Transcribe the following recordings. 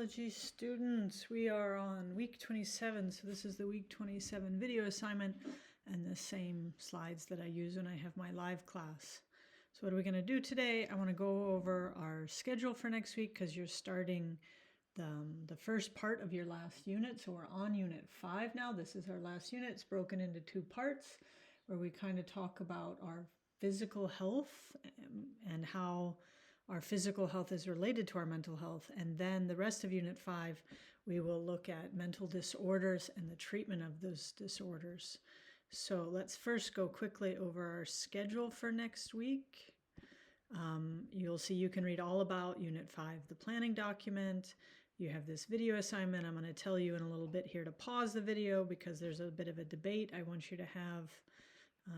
Biology students, we are on week 27, so this is the week 27 video assignment and the same slides that I use when I have my live class. So what are we going to do today? I want to go over our schedule for next week because you're starting the first part of your last unit. So we're on unit 5 now. This is our last unit. It's broken into 2 parts where we kind of talk about our physical health and how our physical health is related to our mental health. And then the rest of Unit 5, we will look at mental disorders and the treatment of those disorders. So let's first go quickly over our schedule for next week. You'll see you can read all about Unit 5, the planning document. You have this video assignment. I'm going to tell you in a little bit here to pause the video because there's a bit of a debate I want you to have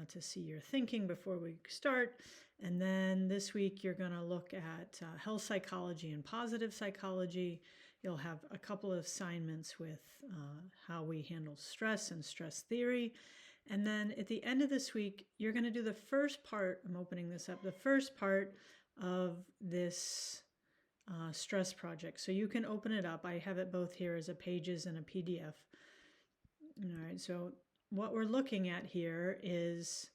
to see your thinking before we start. And then this week you're going to look at health psychology and positive psychology. You'll have a couple of assignments with how we handle stress and stress theory. And then at the end of this week, you're going to do the first part, I'm opening this up, the first part of this stress project. So you can open it up. I have it both here as a pages and a PDF. All right, so what we're looking at here is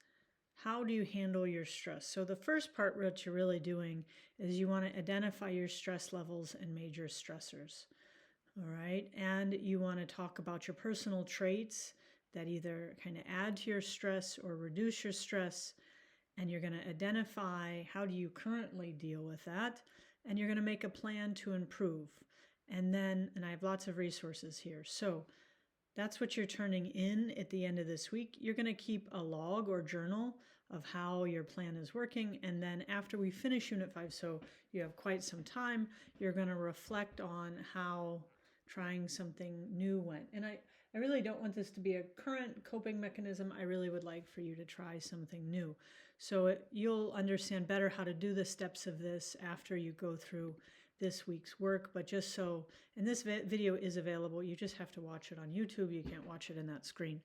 how do you handle your stress? So the first part, what you're really doing is you want to identify your stress levels and major stressors. All right, and you want to talk about your personal traits that either kind of add to your stress or reduce your stress. And you're going to identify how do you currently deal with that. And you're going to make a plan to improve. And I have lots of resources here. So that's what you're turning in at the end of this week. You're going to keep a log or journal of how your plan is working. And then after we finish Unit 5, so you have quite some time, you're going to reflect on how trying something new went. And I really don't want this to be a current coping mechanism. I really would like for you to try something new. So you'll understand better how to do the steps of this after you go through this week's work. But just so, and this video is available, you just have to watch it on YouTube. You can't watch it in that screen.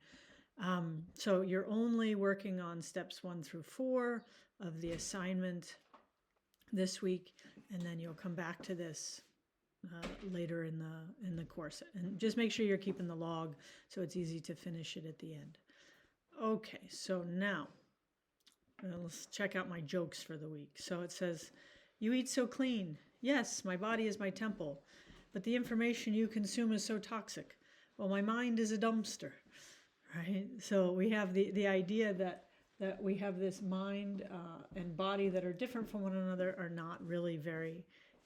So you're only working on steps 1 through 4 of the assignment this week, and then you'll come back to this later in the course. And just make sure you're keeping the log so it's easy to finish it at the end. Okay, so now let's check out my jokes for the week. So it says, "You eat so clean. Yes, my body is my temple, but the information you consume is so toxic. Well, my mind is a dumpster." Right? So we have the idea that we have this mind and body that are different from one another are not really very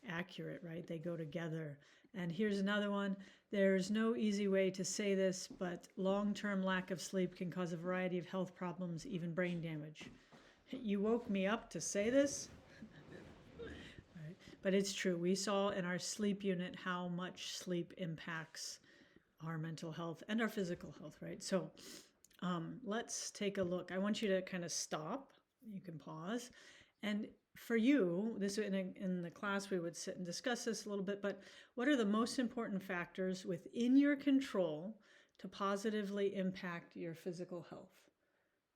accurate, right? They go together. And here's another one. "There's no easy way to say this, but long-term lack of sleep can cause a variety of health problems, even brain damage." You woke me up to say this? Right. But it's true. We saw in our sleep unit how much sleep impacts our mental health and our physical health, right? So let's take a look. I want you to kind of stop. You can pause. And for you, this in the class we would sit and discuss this a little bit, but what are the most important factors within your control to positively impact your physical health?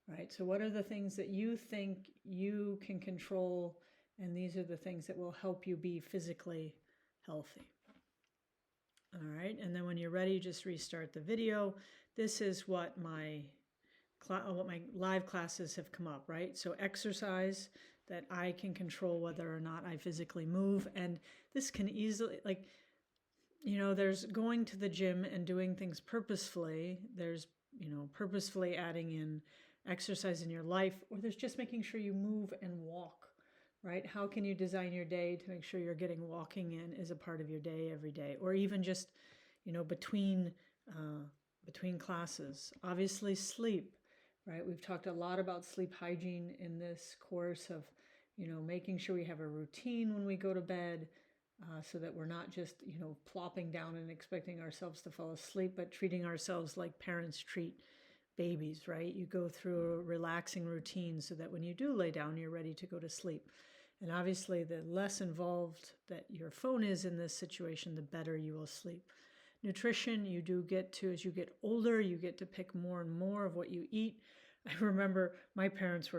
Right? So what are the things that you think you can control, and these are the things that will help you be physically healthy. All right, and then when you're ready, just restart the video. This is what my live classes have come up, right? So exercise, that I can control whether or not I physically move. And this can easily, there's going to the gym and doing things purposefully. There's, purposefully adding in exercise in your life, or there's just making sure you move and walk, right? How can you design your day to make sure you're getting walking in as a part of your day every day, or even just, between classes. Obviously sleep, right? We've talked a lot about sleep hygiene in this course of, making sure we have a routine when we go to bed, so that we're not just, plopping down and expecting ourselves to fall asleep, but treating ourselves like parents treat babies, right? You go through a relaxing routine so that when you do lay down, you're ready to go to sleep. And obviously, the less involved that your phone is in this situation, the better you will sleep. Nutrition, you do get to, as you get older, you get to pick more and more of what you eat. I remember my parents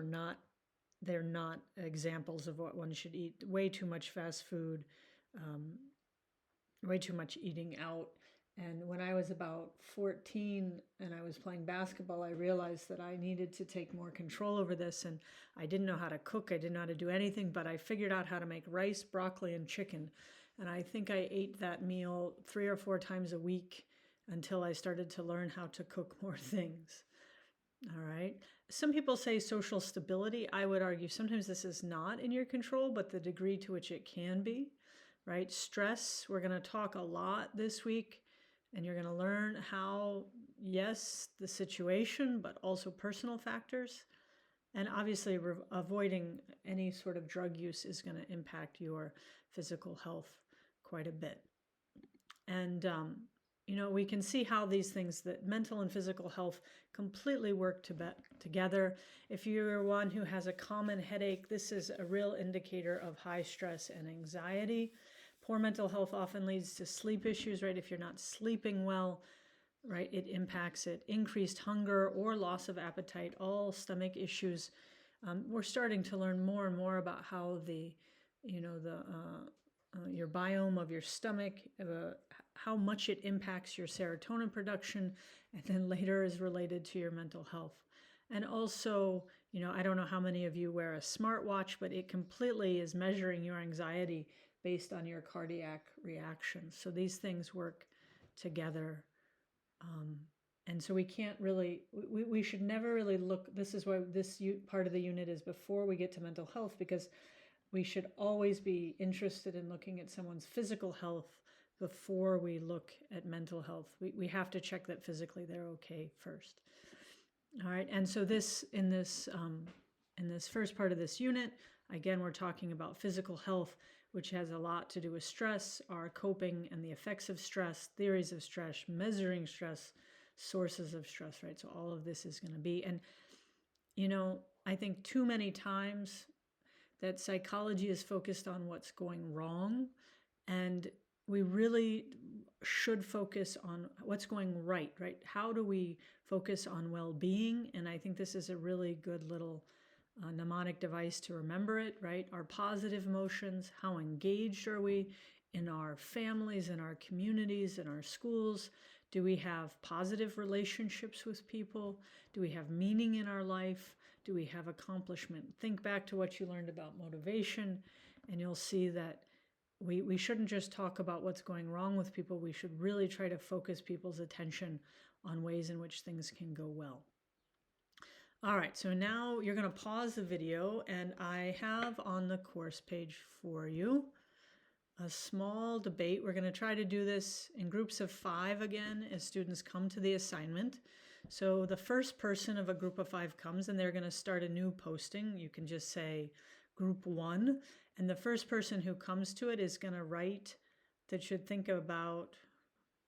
they're not examples of what one should eat. Way too much fast food, way too much eating out. And when I was about 14 and I was playing basketball, I realized that I needed to take more control over this. And I didn't know how to cook. I didn't know how to do anything, but I figured out how to make rice, broccoli, and chicken. And I think I ate that meal 3 or 4 times a week until I started to learn how to cook more things. All right. Some people say social stability. I would argue sometimes this is not in your control, but the degree to which it can be, right? Stress, we're going to talk a lot this week, and you're going to learn how, yes, the situation, but also personal factors. And obviously, avoiding any sort of drug use is going to impact your physical health quite a bit. And we can see how these things, that mental and physical health, completely work together. If you're one who has a common headache, this is a real indicator of high stress and anxiety. Poor mental health often leads to sleep issues, right? If you're not sleeping well, right, it impacts it. Increased hunger or loss of appetite, all stomach issues. We're starting to learn more and more about how your biome of your stomach, how much it impacts your serotonin production, and then later is related to your mental health. And also, I don't know how many of you wear a smartwatch, but it completely is measuring your anxiety based on your cardiac reactions. So these things work together. And so we can't really, we should never really look, this is why this part of the unit is before we get to mental health, because we should always be interested in looking at someone's physical health before we look at mental health. We have to check that physically they're okay first. All right, and so in this first part of this unit, again, we're talking about physical health, which has a lot to do with stress, our coping and the effects of stress, theories of stress, measuring stress, sources of stress, right? So all of this is going to be, and I think too many times that psychology is focused on what's going wrong, and we really should focus on what's going right? How do we focus on well-being? And I think this is a really good little mnemonic device to remember it, right? Our positive emotions, how engaged are we in our families, in our communities, in our schools? Do we have positive relationships with people? Do we have meaning in our life? Do we have accomplishment? Think back to what you learned about motivation, and you'll see that we shouldn't just talk about what's going wrong with people. We should really try to focus people's attention on ways in which things can go well. All right, so now you're going to pause the video, and I have on the course page for you a small debate. We're going to try to do this in groups of 5 again as students come to the assignment. So the first person of a group of 5 comes, and they're going to start a new posting. You can just say group 1, and the first person who comes to it is going to write that should think about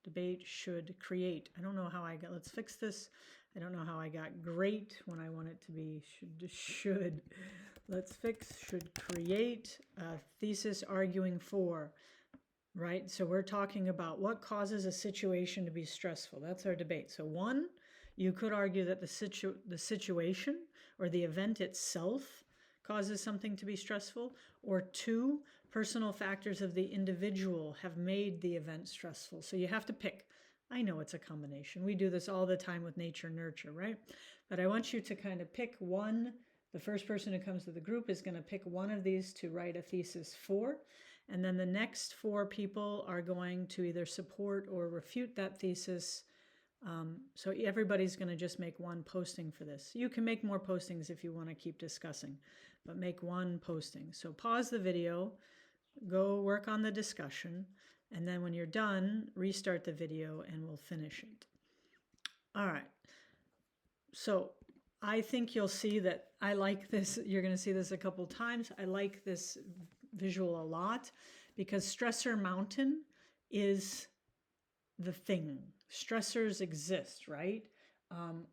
debate should create. I don't know how I got, let's fix this. I don't know how I got great when I want it to be should. Let's fix should create a thesis arguing for, right? So we're talking about what causes a situation to be stressful. That's our debate. So 1, you could argue that the situation or the event itself causes something to be stressful, or 2, personal factors of the individual have made the event stressful. So you have to pick. I know it's a combination. We do this all the time with nature nurture, right? But I want you to kind of pick one. The first person who comes to the group is going to pick one of these to write a thesis for, and then the next 4 people are going to either support or refute that thesis. So everybody's going to just make one posting for this. You can make more postings if you want to keep discussing, but make one posting. So pause the video, go work on the discussion, and then when you're done, restart the video and we'll finish it. All right. So I think you'll see that I like this. You're going to see this a couple times. I like this visual a lot because stressor mountain is the thing. Stressors exist, right?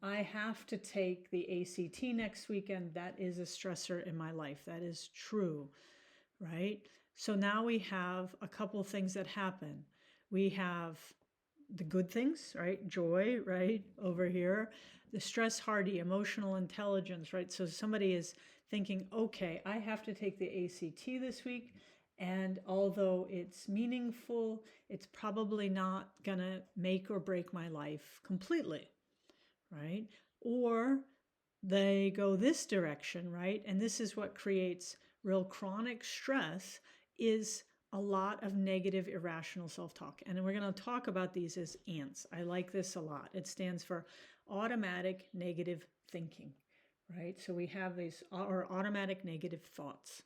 I have to take the ACT next weekend. That is a stressor in my life. That is true, right? So now we have a couple things that happen. We have the good things, right? Joy, right? Over here. The stress hardy, emotional intelligence, right? So somebody is thinking, okay, I have to take the ACT this week, And although it's meaningful, it's probably not going to make or break my life completely, right? Or they go this direction, right? And this is what creates real chronic stress, is a lot of negative, irrational self-talk. And we're going to talk about these as ANTs. I like this a lot. It stands for automatic negative thinking, right? So we have these, or automatic negative thoughts.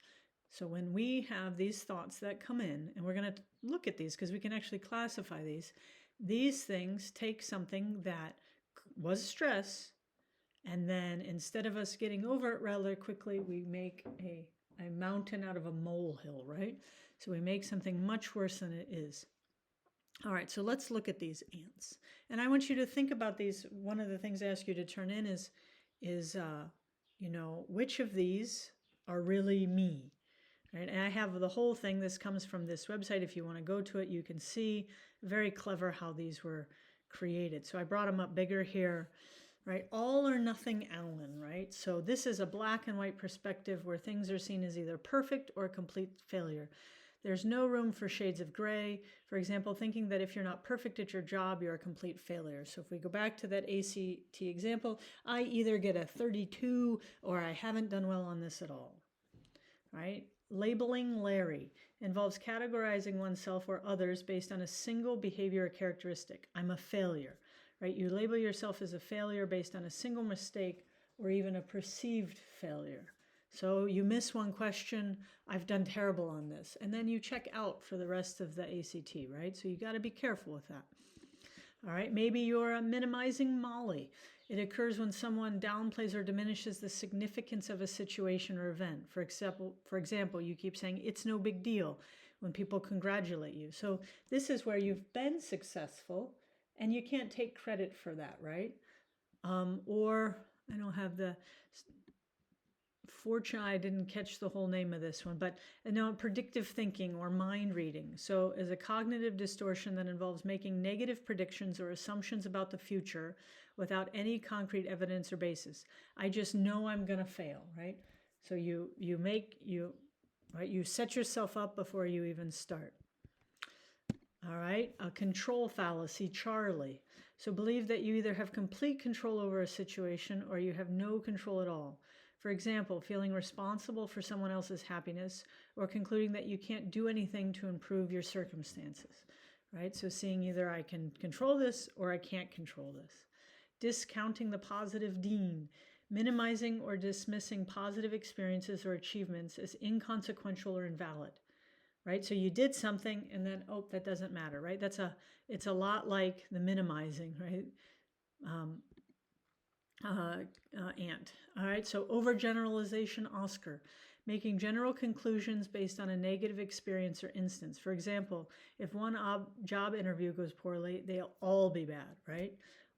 So when we have these thoughts that come in, and we're going to look at these because we can actually classify these things take something that was stress, and then instead of us getting over it rather quickly, we make a mountain out of a molehill, right? So we make something much worse than it is. All right, so let's look at these ANTs. And I want you to think about these. One of the things I ask you to turn in is which of these are really me? Right? And I have the whole thing. This comes from this website. If you want to go to it, you can see very clever how these were created. So I brought them up bigger here, right? All or nothing Allen, right? So this is a black and white perspective where things are seen as either perfect or complete failure. There's no room for shades of gray. For example, thinking that if you're not perfect at your job, you're a complete failure. So if we go back to that ACT example, I either get a 32 or I haven't done well on this at all, right? Labeling Larry involves categorizing oneself or others based on a single behavior or characteristic. I'm a failure, right? You label yourself as a failure based on a single mistake or even a perceived failure. So you miss one question, I've done terrible on this, and then you check out for the rest of the ACT, right? So you got to be careful with that. All right, maybe you're minimizing Molly. It occurs when someone downplays or diminishes the significance of a situation or event. For example, you keep saying, it's no big deal when people congratulate you. So this is where you've been successful and you can't take credit for that, right? Or I don't have the... Fortunately, I didn't catch the whole name of this one, but predictive thinking or mind reading. So is a cognitive distortion that involves making negative predictions or assumptions about the future without any concrete evidence or basis. I just know I'm going to fail, right? So you set yourself up before you even start. All right, a control fallacy, Charlie. So believe that you either have complete control over a situation or you have no control at all. For example, feeling responsible for someone else's happiness or concluding that you can't do anything to improve your circumstances, right? So seeing either I can control this or I can't control this. Discounting the positive Dean, minimizing or dismissing positive experiences or achievements as inconsequential or invalid, right? So you did something and then, oh, that doesn't matter, right? It's a lot like the minimizing, right? Ant. All right, so overgeneralization, Oscar. Making general conclusions based on a negative experience or instance. For example, if one job interview goes poorly, they'll all be bad, right?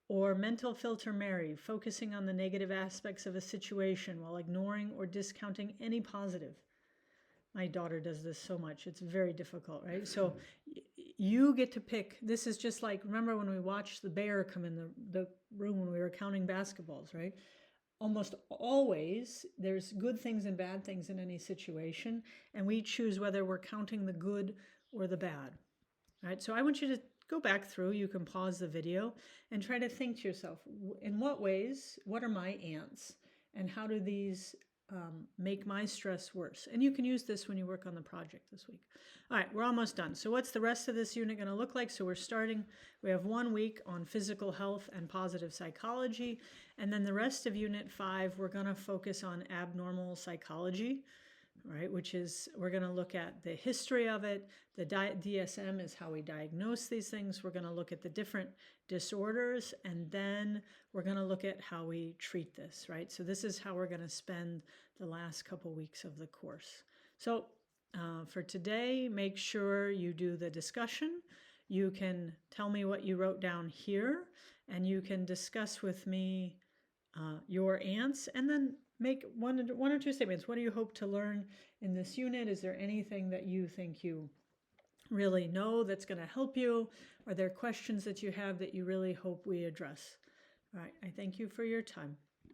Or mental filter, Mary, focusing on the negative aspects of a situation while ignoring or discounting any positive. My daughter does this so much. It's very difficult, right? So you get to pick. This is just like, remember when we watched the bear come in the room when we were counting basketballs, right? Almost always there's good things and bad things in any situation, and we choose whether we're counting the good or the bad, right? So I want you to go back through. You can pause the video and try to think to yourself, in what ways, what are my ants, and how do these make my stress worse? And you can use this when you work on the project this week. All right, we're almost done. So what's the rest of this unit going to look like? So we have 1 week on physical health and positive psychology. And then the rest of unit 5, we're going to focus on abnormal psychology, right? Which is, we're going to look at the history of it. The DSM is how we diagnose these things. We're going to look at the different disorders, and then we're going to look at how we treat this, right? So this is how we're going to spend the last couple weeks of the course. So for today, make sure you do the discussion. You can tell me what you wrote down here, and you can discuss with me your ants, and then make one or two statements. What do you hope to learn in this unit? Is there anything that you think you really know that's going to help you? Are there questions that you have that you really hope we address? All right, I thank you for your time.